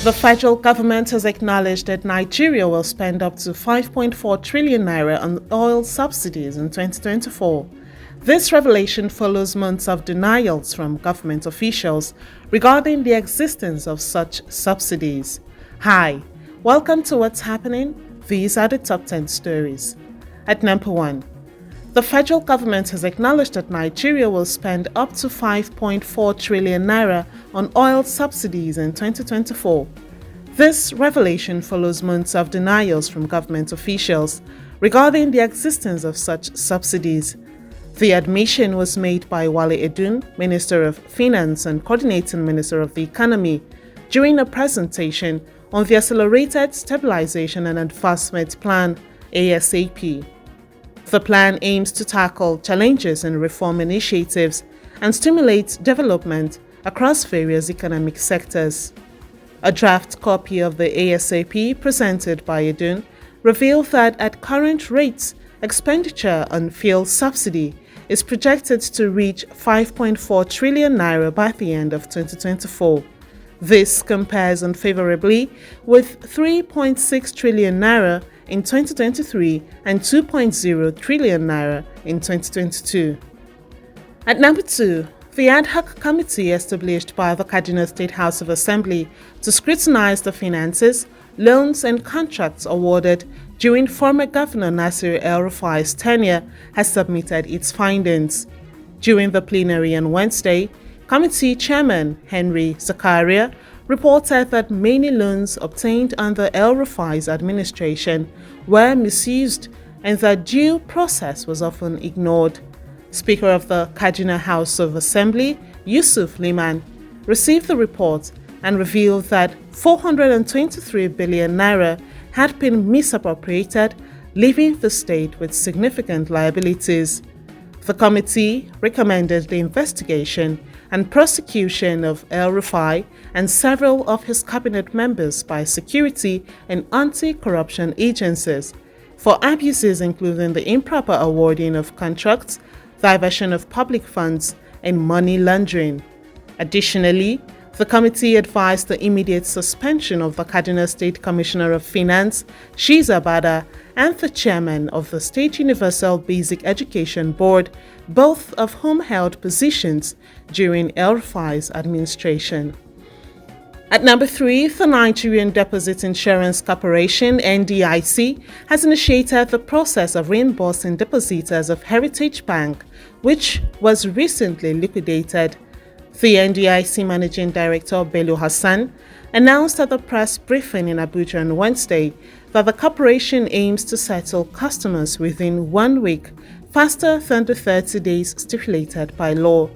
The federal government has acknowledged that Nigeria will spend up to 5.4 trillion naira on oil subsidies in 2024. This revelation follows months of denials from government officials regarding the existence of such subsidies. Hi, welcome to What's Happening. These are the top 10 stories. At number 1, the federal government has acknowledged that Nigeria will spend up to 5.4 trillion naira on oil subsidies in 2024. This revelation follows months of denials from government officials regarding the existence of such subsidies. The admission was made by Wale Edun, Minister of Finance and Coordinating Minister of the Economy, during a presentation on the Accelerated Stabilization and Advancement Plan (ASAP). The plan aims to tackle challenges and reform initiatives and stimulate development across various economic sectors. A draft copy of the ASAP presented by Edun revealed that at current rates, expenditure on fuel subsidy is projected to reach 5.4 trillion naira by the end of 2024. This compares unfavorably with 3.6 trillion naira in 2023 and 2.0 trillion naira in 2022. At number 2, the ad hoc committee established by the Kaduna State House of Assembly to scrutinize the finances, loans and contracts awarded during former Governor Nasir El-Rufai's tenure has submitted its findings. During the plenary on Wednesday, Committee Chairman Henry Zakaria reported that many loans obtained under El-Rufai's administration were misused and that due process was often ignored. Speaker of the Kaduna House of Assembly, Yusuf Liman, received the report and revealed that 423 billion naira had been misappropriated, leaving the state with significant liabilities. The committee recommended the investigation and prosecution of El-Rufai and several of his cabinet members by security and anti-corruption agencies for abuses including the improper awarding of contracts, diversion of public funds, and money laundering. Additionally, the committee advised the immediate suspension of the Kaduna State Commissioner of Finance, Shiza Bada, and the chairman of the State Universal Basic Education Board, both of whom held positions during El-Rufai's administration. At number 3, the Nigerian Deposit Insurance Corporation (NDIC) has initiated the process of reimbursing depositors of Heritage Bank, which was recently liquidated. The NDIC Managing Director Bello Hassan announced at the press briefing in Abuja on Wednesday that the corporation aims to settle customers within 1 week, faster than the 30 days stipulated by law.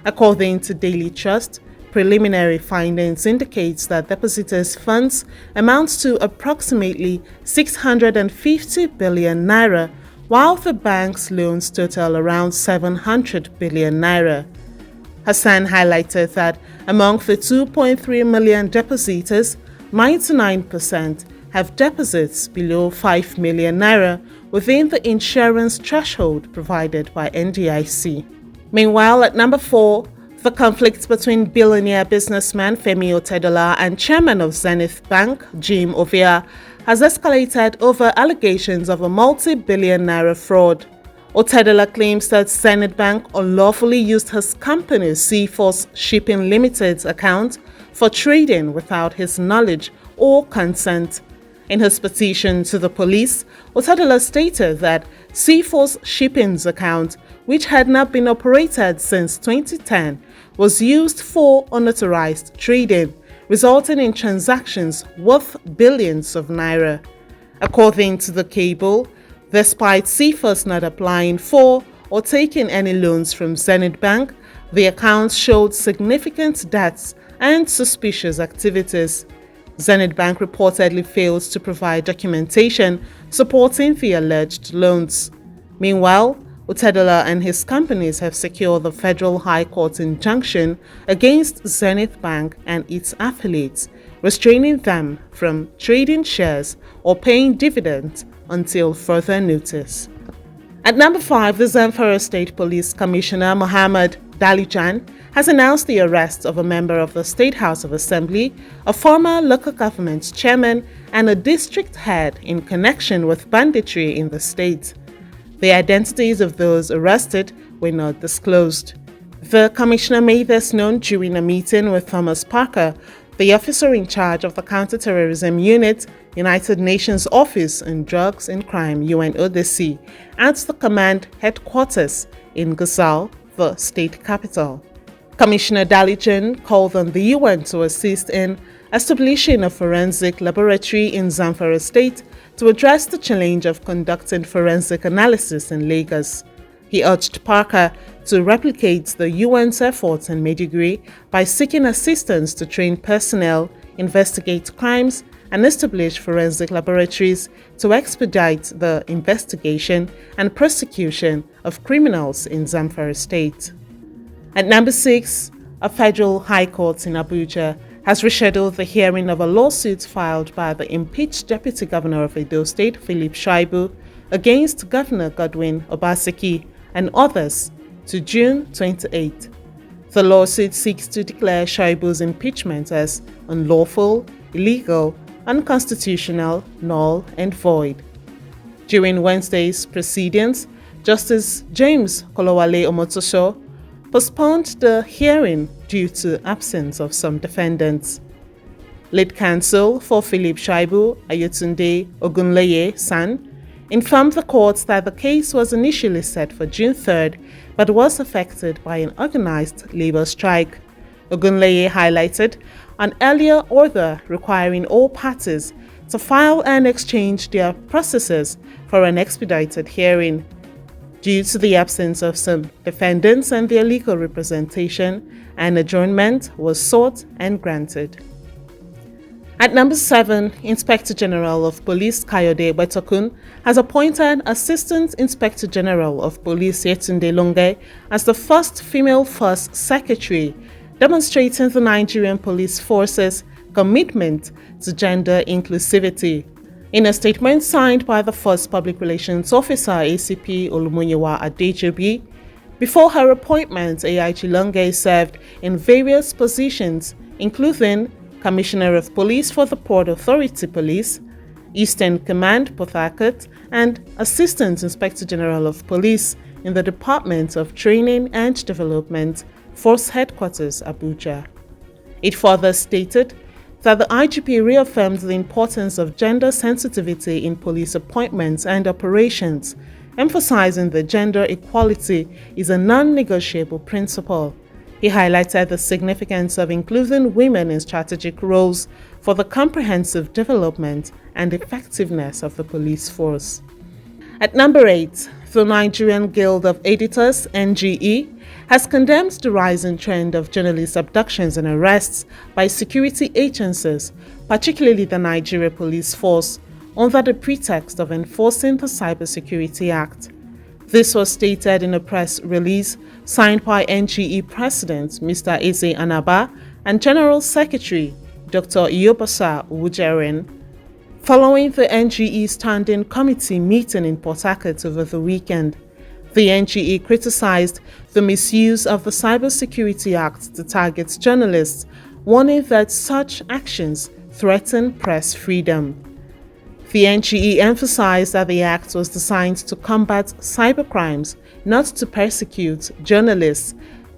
According to Daily Trust, preliminary findings indicates that depositors' funds amount to approximately 650 billion naira, while the bank's loans total around 700 billion naira. Hassan highlighted that among the 2.3 million depositors, 99% have deposits below 5 million naira within the insurance threshold provided by NDIC. Meanwhile, at number 4, the conflict between billionaire businessman Femi Otedola and chairman of Zenith Bank, Jim Ovia, has escalated over allegations of a multi-billion naira fraud. Otedola claims that Zenith Bank unlawfully used his company Seaforth Shipping Limited's account for trading without his knowledge or consent. In his petition to the police, Otedola stated that Seaforth Shipping's account, which had not been operated since 2010, was used for unauthorized trading, resulting in transactions worth billions of naira. According to the cable, despite Seaforth not applying for or taking any loans from Zenith Bank, the accounts showed significant debts and suspicious activities. Zenith Bank reportedly failed to provide documentation supporting the alleged loans. Meanwhile, Otedola and his companies have secured the Federal High Court injunction against Zenith Bank and its affiliates, restraining them from trading shares or paying dividends until further notice. At number 5, the Zamfara State Police Commissioner Muhammad Dalijan, has announced the arrest of a member of the State House of Assembly, a former local government chairman, and a district head in connection with banditry in the state. The identities of those arrested were not disclosed. The commissioner made this known during a meeting with Thomas Parker, the officer in charge of the Counterterrorism Unit, United Nations Office on Drugs and Crime (UNODC), at the command headquarters in Gusau, the state capital. Commissioner Dalijan called on the UN to assist in establishing a forensic laboratory in Zamfara state to address the challenge of conducting forensic analysis in Lagos. He urged Parker to replicate the UN's efforts in Maiduguri by seeking assistance to train personnel, investigate crimes, and establish forensic laboratories to expedite the investigation and prosecution of criminals in Zamfara state. At number 6, a federal high court in Abuja has rescheduled the hearing of a lawsuit filed by the impeached Deputy Governor of Edo State, Philip Shaibu, against Governor Godwin Obaseki and others to June 28. The lawsuit seeks to declare Shaibu's impeachment as unlawful, illegal, unconstitutional, null, and void. During Wednesday's proceedings, Justice James Kolowale Omotosho postponed the hearing due to absence of some defendants. Lead counsel for Philip Shaibu, Yetunde Ogunleye-San, informed the court that the case was initially set for June 3rd but was affected by an organized labor strike. Ogunleye highlighted an earlier order requiring all parties to file and exchange their processes for an expedited hearing. Due to the absence of some defendants and their legal representation, an adjournment was sought and granted. At number 7, Inspector General of Police Kayode Egbetokun has appointed Assistant Inspector General of Police Yetunde Longe as the first female First Secretary, demonstrating the Nigerian Police Force's commitment to gender inclusivity. In a statement signed by the First Public Relations Officer ACP Olumunyiwa Adejobi, before her appointment, AIG Longe served in various positions, including Commissioner of Police for the Port Authority Police, Eastern Command Port Harcourt, and Assistant Inspector General of Police in the Department of Training and Development, Force Headquarters, Abuja. It further stated that the IGP reaffirmed the importance of gender sensitivity in police appointments and operations, emphasizing that gender equality is a non-negotiable principle. He highlighted the significance of including women in strategic roles for the comprehensive development and effectiveness of the police force. At number 8, the Nigerian Guild of Editors, NGE, has condemned the rising trend of journalist abductions and arrests by security agencies, particularly the Nigeria Police Force, under the pretext of enforcing the Cybersecurity Act. This was stated in a press release signed by NGE President Mr. Eze Anaba and General Secretary Dr. Iyobasa Ujeren, following the NGE Standing Committee meeting in Port Harcourt over the weekend. The NGE criticized the misuse of the Cybersecurity Act to target journalists, warning that such actions threaten press freedom. The NGE emphasized that the act was designed to combat cybercrimes, not to persecute journalists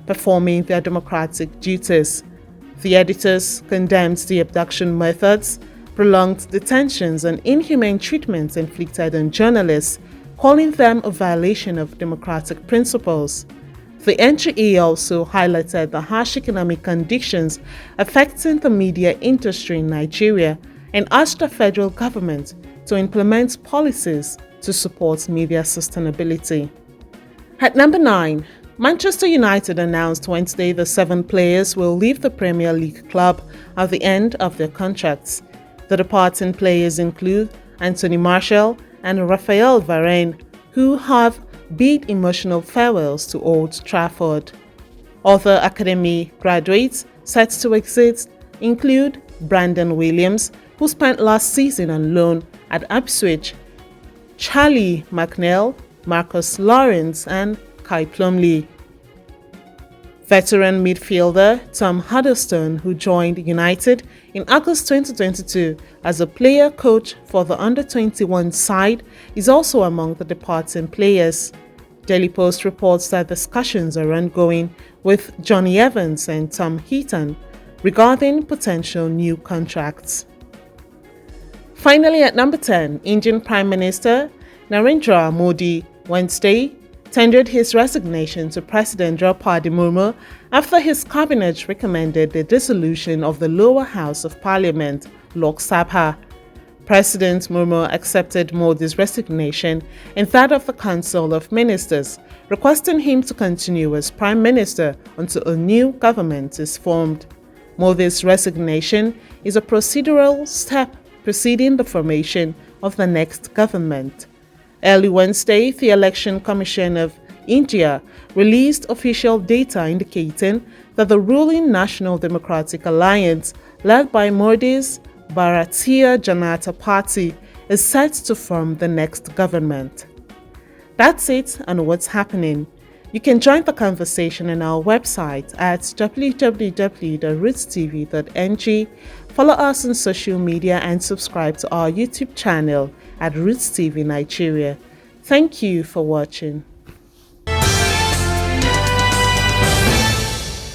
performing their democratic duties. The editors condemned the abduction methods, prolonged detentions, and inhumane treatments inflicted on journalists, calling them a violation of democratic principles. The NGE also highlighted the harsh economic conditions affecting the media industry in Nigeria and urged the federal government to implement policies to support media sustainability. At number 9, Manchester United announced Wednesday the 7 players will leave the Premier League club at the end of their contracts. The departing players include Anthony Martial and Raphael Varane, who have bid emotional farewells to Old Trafford. Other academy graduates set to exit include Brandon Williams, who spent last season on loan at Ipswich, Charlie McNeil, Marcus Lawrence, and Kai Plumlee. Veteran midfielder Tom Huddlestone, who joined United in August 2022 as a player coach for the under-21 side, is also among the departing players. Daily Post reports that discussions are ongoing with Johnny Evans and Tom Heaton regarding potential new contracts. Finally, at number 10, Indian Prime Minister Narendra Modi Wednesday tendered his resignation to President Draupadi Murmu after his cabinet recommended the dissolution of the lower house of parliament, Lok Sabha. President Murmu accepted Modi's resignation and that of the Council of Ministers, requesting him to continue as Prime Minister until a new government is formed. Modi's resignation is a procedural step preceding the formation of the next government. Early Wednesday, the Election Commission of India released official data indicating that the ruling National Democratic Alliance, led by Modi's Bharatiya Janata Party, is set to form the next government. That's it on what's happening. You can join the conversation on our website at www.rootstv.ng, follow us on social media and subscribe to our YouTube channel at Roots TV Nigeria. Thank you for watching.